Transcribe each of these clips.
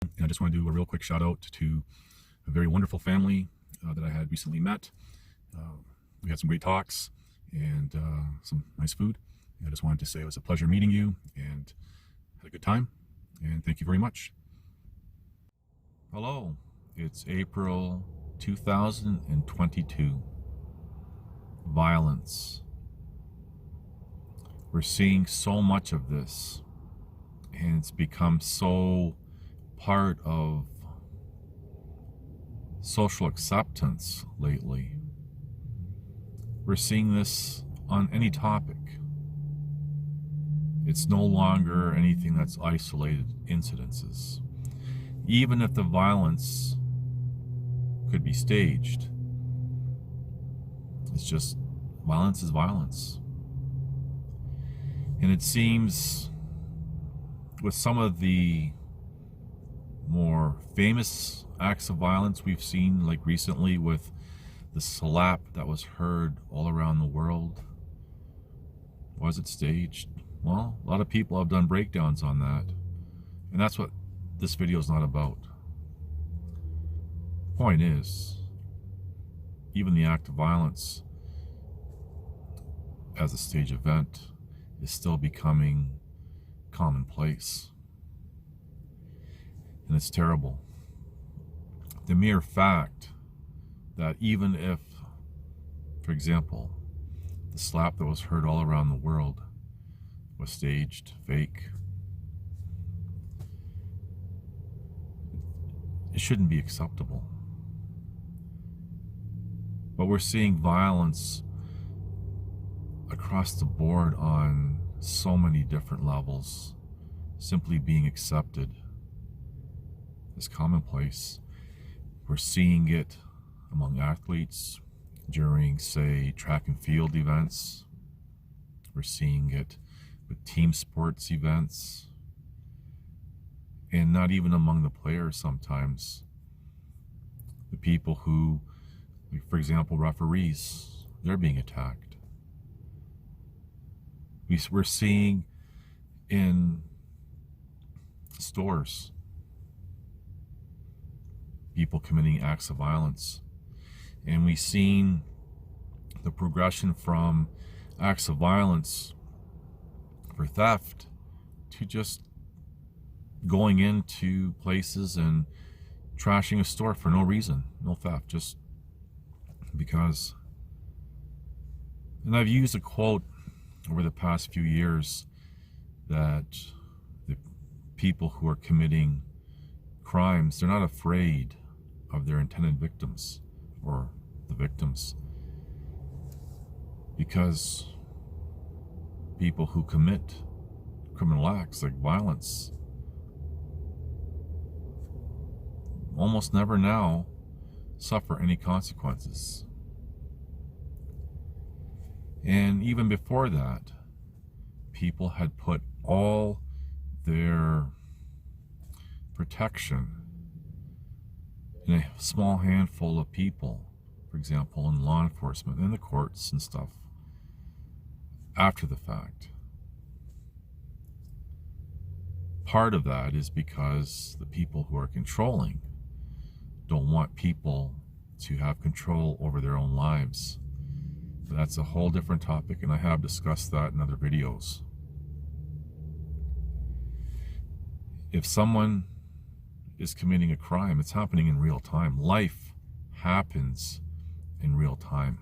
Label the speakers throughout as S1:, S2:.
S1: And I just want to do a real quick shout out to a very wonderful family that I had recently met. We had some great talks and some nice food. And I just wanted to say it was a pleasure meeting you and had a good time. And thank you very much. Hello, it's April 2022. Violence. We're seeing so much of this, and it's become so part of social acceptance lately. We're seeing this on any topic. It's no longer anything that's isolated incidences. Even if the violence could be staged, it's just violence is violence. And it seems with some of the more famous acts of violence we've seen, like recently with the slap that was heard all around the world, was it staged? Well, a lot of people have done breakdowns on that, and that's what this video is not about. Point is, even the act of violence as a stage event is still becoming commonplace. And it's terrible. The mere fact that even if, for example, the slap that was heard all around the world was staged, fake, it shouldn't be acceptable. But we're seeing violence across the board on so many different levels simply being accepted as commonplace. We're seeing it among athletes during, say, track and field events. We're seeing it with team sports events, and not even among the players sometimes. The people who, like, for example, referees, they're being attacked. We're seeing in stores people committing acts of violence, and we've seen the progression from acts of violence for theft to just going into places and trashing a store for no reason, no theft, just because. And I've used a quote over the past few years that the people who are committing crimes, they're not afraid of their intended victims or the victims, because people who commit criminal acts like violence almost never now suffer any consequences. And even before that, people had put all their protection in a small handful of people, for example, in law enforcement, in the courts and stuff, after the fact. Part of that is because the people who are controlling don't want people to have control over their own lives. But that's a whole different topic, and I have discussed that in other videos. If someone is committing a crime, it's happening in real time. Life happens in real time.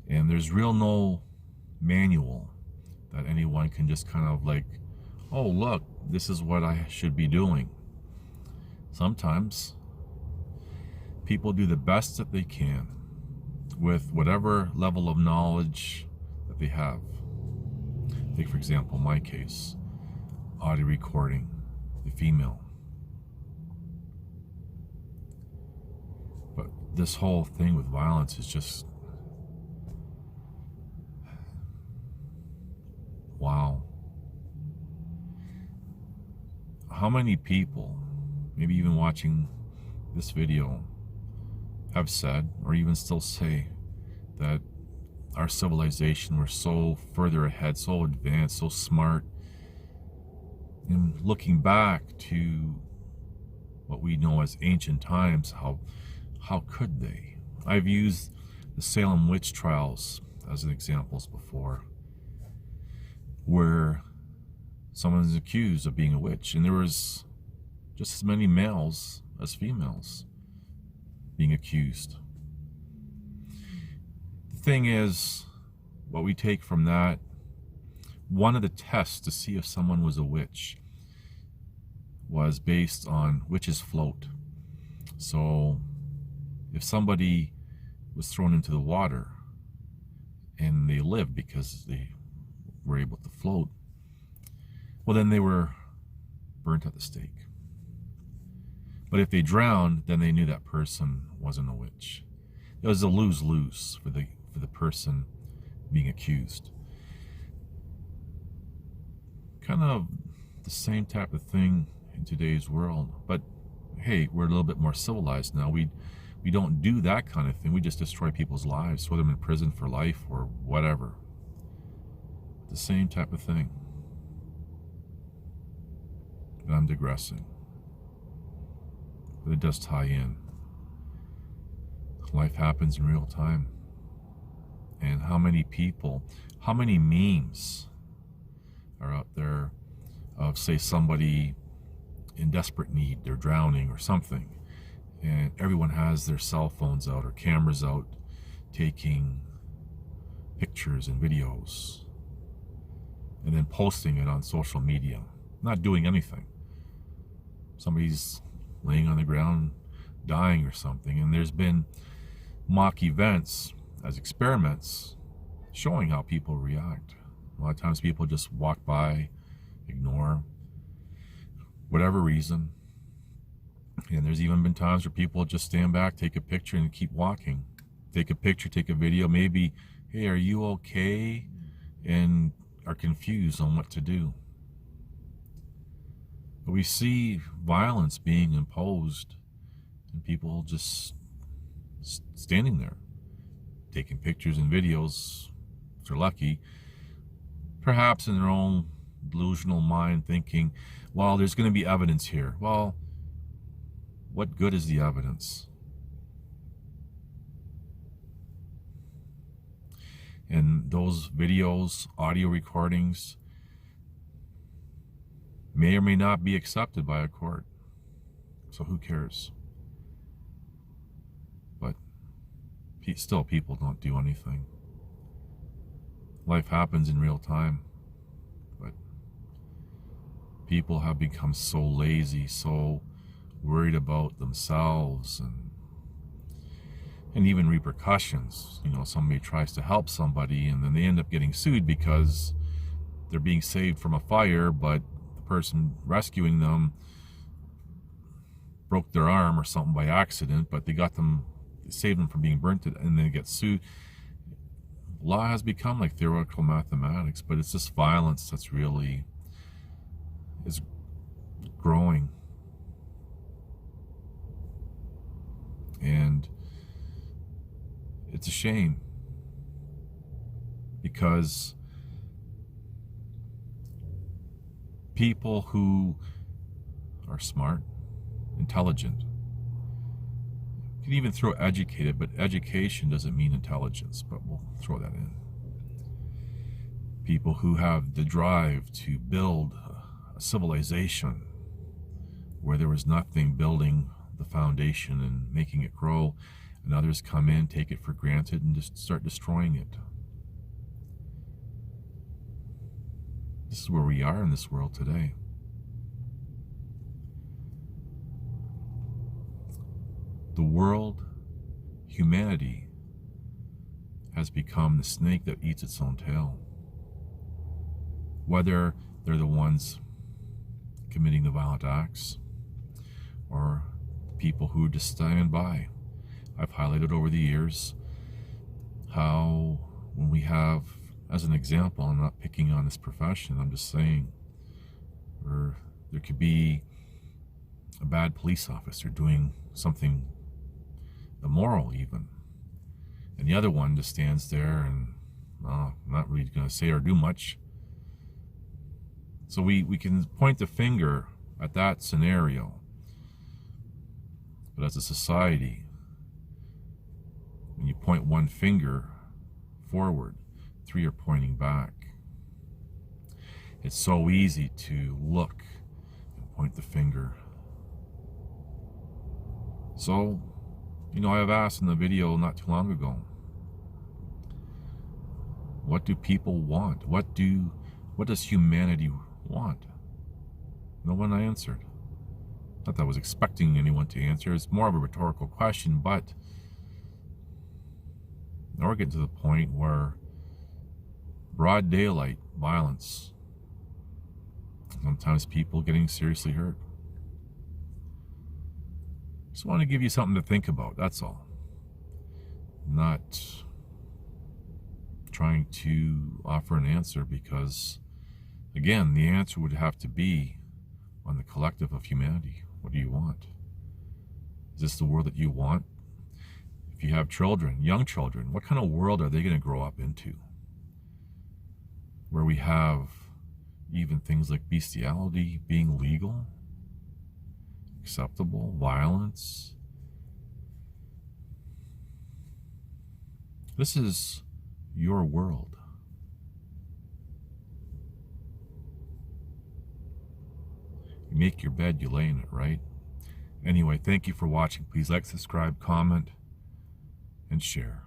S1: And there's no manual that anyone can just kind of like, oh, look, this is what I should be doing. Sometimes people do the best that they can with whatever level of knowledge that they have. Take, for example, my case, audio recording the female. But this whole thing with violence is just, wow. How many people, maybe even watching this video, have said, or even still say, that our civilization, we're so further ahead, so advanced, so smart, And looking back to what we know as ancient times, how could they? I've used the Salem witch trials as an examples before, where someone is accused of being a witch, and there was just as many males as females being accused. The thing is, what we take from that, one of the tests to see if someone was a witch was based on witches float. So if somebody was thrown into the water and they lived because they were able to float, well, then they were burnt at the stake. But if they drowned, then they knew that person wasn't a witch. It was a lose-lose for the person being accused. Kind of the same type of thing in today's world, but hey, we're a little bit more civilized now. We don't do that kind of thing. We just destroy people's lives, throw them in prison for life or whatever. The same type of thing. But I'm digressing. But it does tie in. Life happens in real time. And how many people, how many memes are out there of, say, somebody in desperate need, they're drowning or something, and everyone has their cell phones out or cameras out taking pictures and videos and then posting it on social media, not doing anything. Somebody's laying on the ground dying or something, and there's been mock events as experiments showing how people react. A lot of times people just walk by, ignore, whatever reason. And there's even been times where people just stand back, take a picture, and keep walking. Take a picture, take a video, maybe, hey, are you okay? And are confused on what to do. But we see violence being imposed, and people just standing there, taking pictures and videos, if they're lucky, perhaps in their own delusional mind thinking, well, there's going to be evidence here. Well, what good is the evidence? And those videos, audio recordings, may or may not be accepted by a court. So who cares? But still, people don't do anything. Life happens in real time. But people have become so lazy, so worried about themselves and even repercussions. You know, somebody tries to help somebody and then they end up getting sued because they're being saved from a fire, but the person rescuing them broke their arm or something by accident, but they saved them from being burnt, and then they get sued. Law has become like theoretical mathematics, but it's just violence that's really is growing. And it's a shame, because people who are smart, intelligent, you can even throw educated, but education doesn't mean intelligence, but we'll throw that in. People who have the drive to build a civilization where there was nothing building the foundation and making it grow, and others come in, take it for granted, and just start destroying it. This is where we are in this world today. The world, humanity, has become the snake that eats its own tail. Whether they're the ones committing the violent acts or people who just stand by. I've highlighted over the years how when we have, as an example, I'm not picking on this profession, I'm just saying, where there could be a bad police officer doing something immoral even, and the other one just stands there and I'm not really going to say or do much. So we can point the finger at that scenario. But as a society, when you point one finger forward, 3 are pointing back. It's so easy to look and point the finger. So, I have asked in the video not too long ago, what do people want? What does humanity want? No one answered. Not that I was expecting anyone to answer. It's more of a rhetorical question, but now we're getting to the point where broad daylight violence, sometimes people getting seriously hurt. Just want to give you something to think about, that's all. Not trying to offer an answer, because, again, the answer would have to be on the collective of humanity. What do you want? Is this the world that you want? If you have children, young children, what kind of world are they going to grow up into? Where we have even things like bestiality being legal, acceptable, violence. This is your world. You make your bed, you lay in it, right? Anyway, thank you for watching. Please like, subscribe, comment, and share.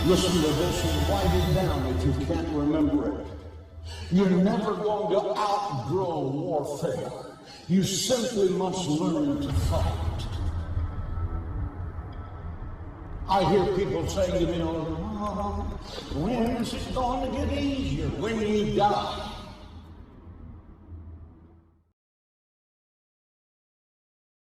S2: Listen to this and write it down if you can't remember it. You're never going to outgrow warfare. You simply must learn to fight. I hear people saying to me, when is it going to get easier? When you die.